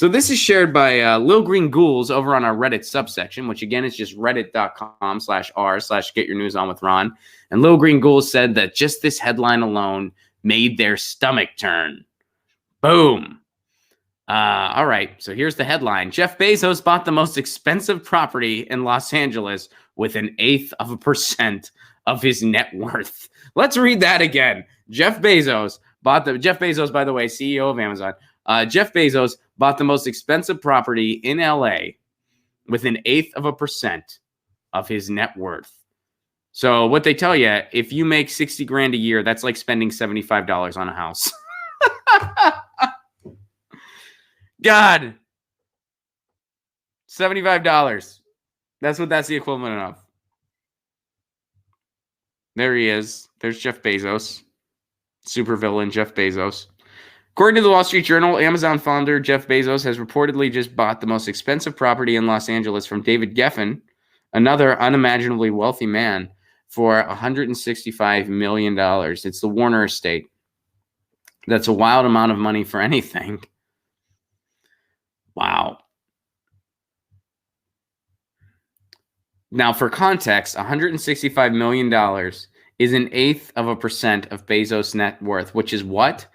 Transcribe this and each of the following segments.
So this is shared by Lil Green Ghouls over on our Reddit subsection, which again is just reddit.com/r/GetYourNewsOnWithRon. And Lil Green Ghouls said that just this headline alone made their stomach turn. Boom. All right, so here's the headline. Jeff Bezos bought the most expensive property in Los Angeles with 0.1% of his net worth. Let's read that again. Jeff Bezos, by the way, CEO of Amazon. Jeff Bezos bought the most expensive property in LA with 0.1% of his net worth. So what they tell you, if you make 60 grand a year, that's like spending $75 on a house. God, $75. That's the equivalent of. There he is. There's Jeff Bezos. Supervillain Jeff Bezos. According to the Wall Street Journal, Amazon founder Jeff Bezos has reportedly just bought the most expensive property in Los Angeles from David Geffen, another unimaginably wealthy man, for $165 million. It's the Warner estate. That's a wild amount of money for anything. Wow. Now, for context, $165 million is 0.1% of Bezos' net worth, which is what?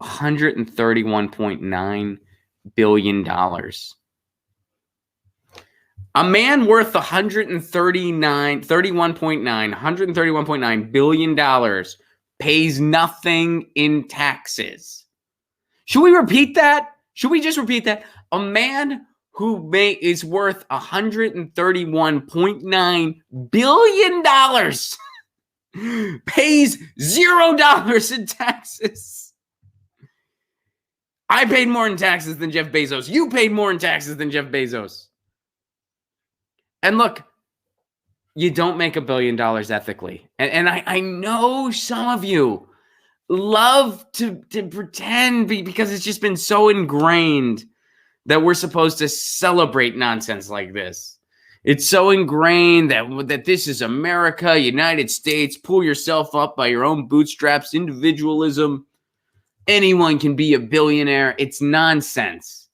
$131.9 billion. A man worth $131.9 billion pays nothing in taxes. Should we repeat that? Should we just repeat that? A man who is worth $131.9 billion pays $0 in taxes. I paid more in taxes than Jeff Bezos. You paid more in taxes than Jeff Bezos. And look, you don't make $1 billion ethically. And I know some of you love to pretend because it's just been so ingrained that we're supposed to celebrate nonsense like this. It's so ingrained that this is America, United States, pull yourself up by your own bootstraps, individualism. Anyone can be a billionaire. It's nonsense.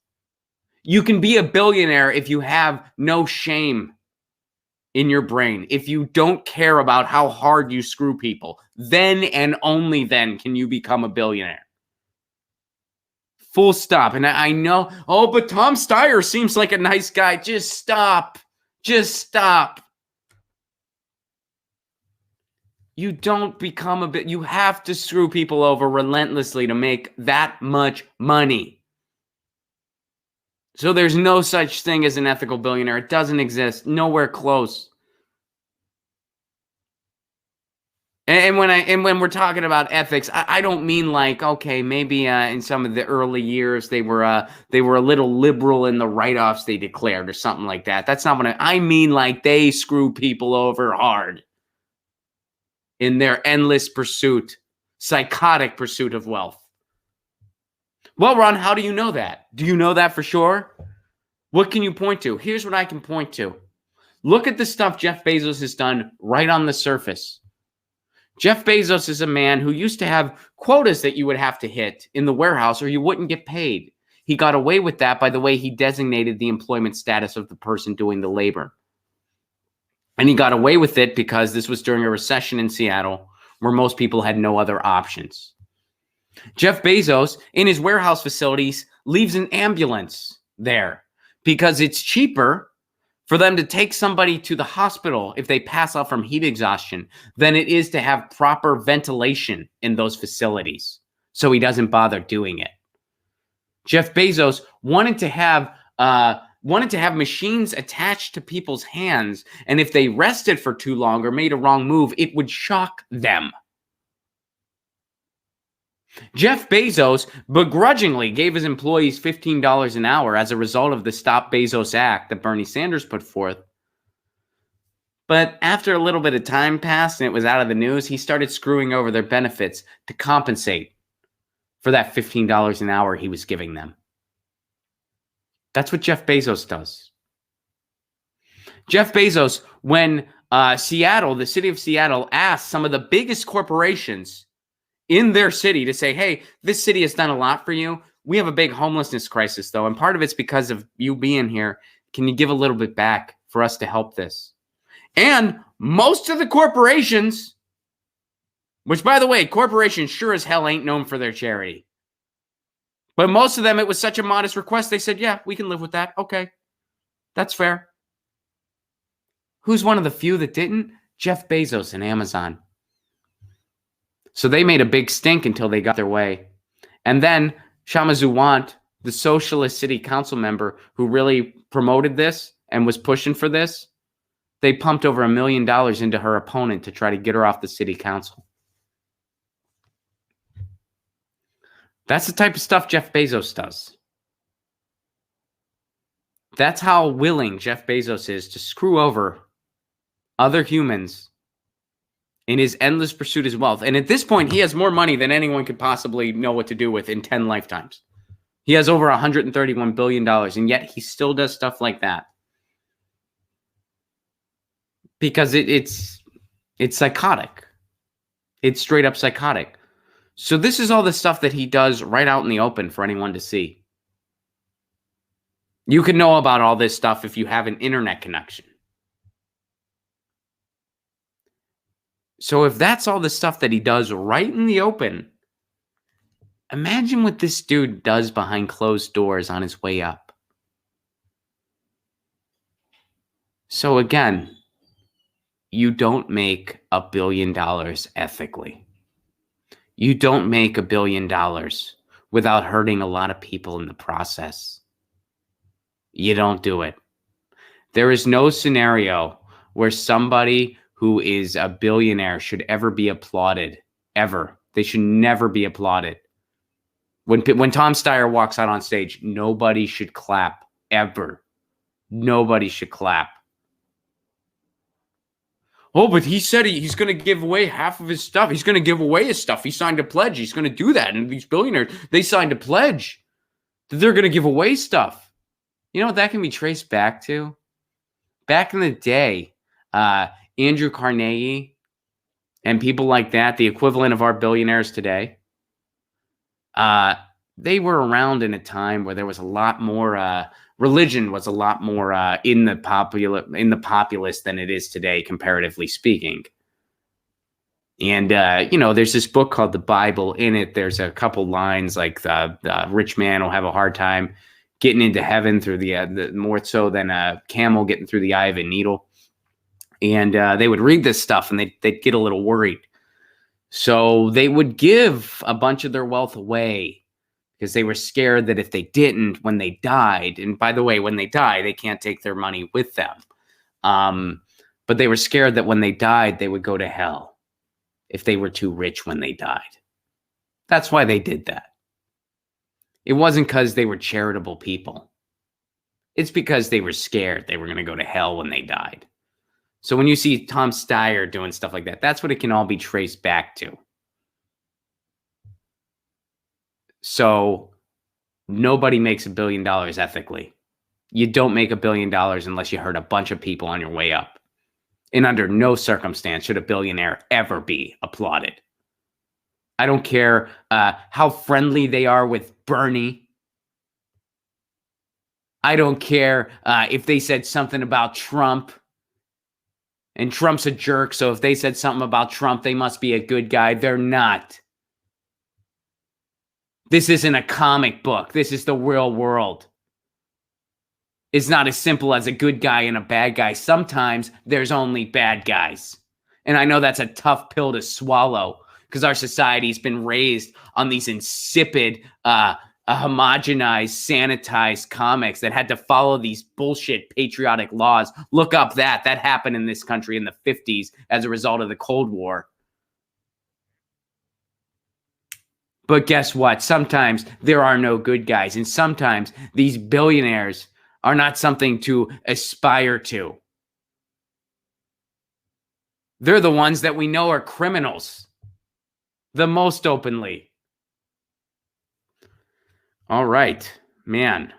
You can be a billionaire if you have no shame in your brain. If you don't care about how hard you screw people, then and only then can you become a billionaire. Full stop. And I know, but Tom Steyer seems like a nice guy. Just stop. Just stop. You don't become you have to screw people over relentlessly to make that much money. So there's no such thing as an ethical billionaire. It doesn't exist. Nowhere close. And when we're talking about ethics, I don't mean like, okay, maybe in some of the early years they were a little liberal in the write-offs they declared or something like that. That's not what I mean. Like they screw people over hard in their endless pursuit, psychotic pursuit of wealth. Well, Ron, how do you know that? Do you know that for sure? What can you point to? Here's what I can point to. Look at the stuff Jeff Bezos has done right on the surface. Jeff Bezos is a man who used to have quotas that you would have to hit in the warehouse or you wouldn't get paid. He got away with that by the way he designated the employment status of the person doing the labor. And he got away with it because this was during a recession in Seattle where most people had no other options. Jeff Bezos, in his warehouse facilities, leaves an ambulance there because it's cheaper for them to take somebody to the hospital if they pass out from heat exhaustion than it is to have proper ventilation in those facilities. So he doesn't bother doing it. Jeff Bezos wanted to have machines attached to people's hands, and if they rested for too long or made a wrong move, it would shock them. Jeff Bezos begrudgingly gave his employees $15 an hour as a result of the Stop Bezos Act that Bernie Sanders put forth. But after a little bit of time passed and it was out of the news, he started screwing over their benefits to compensate for that $15 an hour he was giving them. That's what Jeff Bezos does. Jeff Bezos, when the city of Seattle asked some of the biggest corporations in their city to say, hey, this city has done a lot for you. We have a big homelessness crisis, though, and part of it's because of you being here. Can you give a little bit back for us to help this? And most of the corporations, which, by the way, corporations sure as hell ain't known for their charity. But most of them, it was such a modest request, they said, yeah, we can live with that. Okay, that's fair. Who's one of the few that didn't? Jeff Bezos and Amazon. So they made a big stink until they got their way. And then Shamazouant, the socialist city council member who really promoted this and was pushing for this, they pumped over $1 million into her opponent to try to get her off the city council. That's the type of stuff Jeff Bezos does. That's how willing Jeff Bezos is to screw over other humans in his endless pursuit of wealth. And at this point, he has more money than anyone could possibly know what to do with in 10 lifetimes. He has over $131 billion, and yet he still does stuff like that. Because it's psychotic. It's straight up psychotic. So this is all the stuff that he does right out in the open for anyone to see. You can know about all this stuff if you have an internet connection. So if that's all the stuff that he does right in the open, imagine what this dude does behind closed doors on his way up. So again, you don't make $1 billion ethically. You don't make $1 billion without hurting a lot of people in the process. You don't do it. There is no scenario where somebody who is a billionaire should ever be applauded, ever. They should never be applauded. When Tom Steyer walks out on stage, nobody should clap, ever. Nobody should clap. Oh, but he said he's going to give away half of his stuff. He's going to give away his stuff. He signed a pledge. He's going to do that. And these billionaires, they signed a pledge that they're going to give away stuff. You know what that can be traced back to? Back in the day, Andrew Carnegie and people like that, the equivalent of our billionaires today, they were around in a time where there was a lot more religion was a lot more in the populace than it is today, comparatively speaking. And there's this book called the Bible. In it, there's a couple lines like the rich man will have a hard time getting into heaven through the more so than a camel getting through the eye of a needle. And they would read this stuff and they'd get a little worried. So they would give a bunch of their wealth away because they were scared that if they didn't, when they died, and by the way, when they die, they can't take their money with them. But they were scared that when they died, they would go to hell if they were too rich when they died. That's why they did that. It wasn't because they were charitable people. It's because they were scared they were going to go to hell when they died. So when you see Tom Steyer doing stuff like that, that's what it can all be traced back to. So nobody makes $1 billion ethically. You don't make $1 billion unless you hurt a bunch of people on your way up. And under no circumstance should a billionaire ever be applauded. I don't care how friendly they are with Bernie. I don't care if they said something about Trump. And Trump's a jerk, so if they said something about Trump, they must be a good guy. They're not. This isn't a comic book. This is the real world. It's not as simple as a good guy and a bad guy. Sometimes there's only bad guys. And I know that's a tough pill to swallow because our society's been raised on these insipid, homogenized, sanitized comics that had to follow these bullshit patriotic laws. Look up that. That happened in this country in the 50s as a result of the Cold War. But guess what? Sometimes there are no good guys. And sometimes these billionaires are not something to aspire to. They're the ones that we know are criminals. The most openly. All right, man.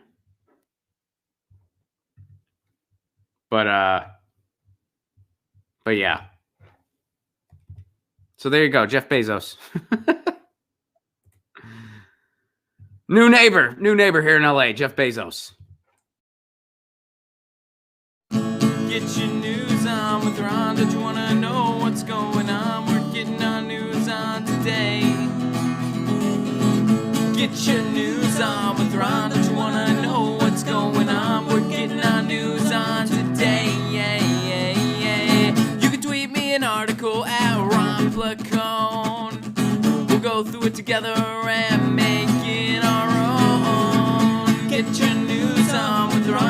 But yeah. So there you go, Jeff Bezos. New neighbor here in LA, Jeff Bezos. Get your news on with Ron. Don't you wanna know what's going on? We're getting our news on today. Get your news on with Ron. Don't you wanna know what's going on? We're getting our news on today. You can tweet me an article at Ron Placone. We'll go through it together and make it our own. Get your news on with Ron.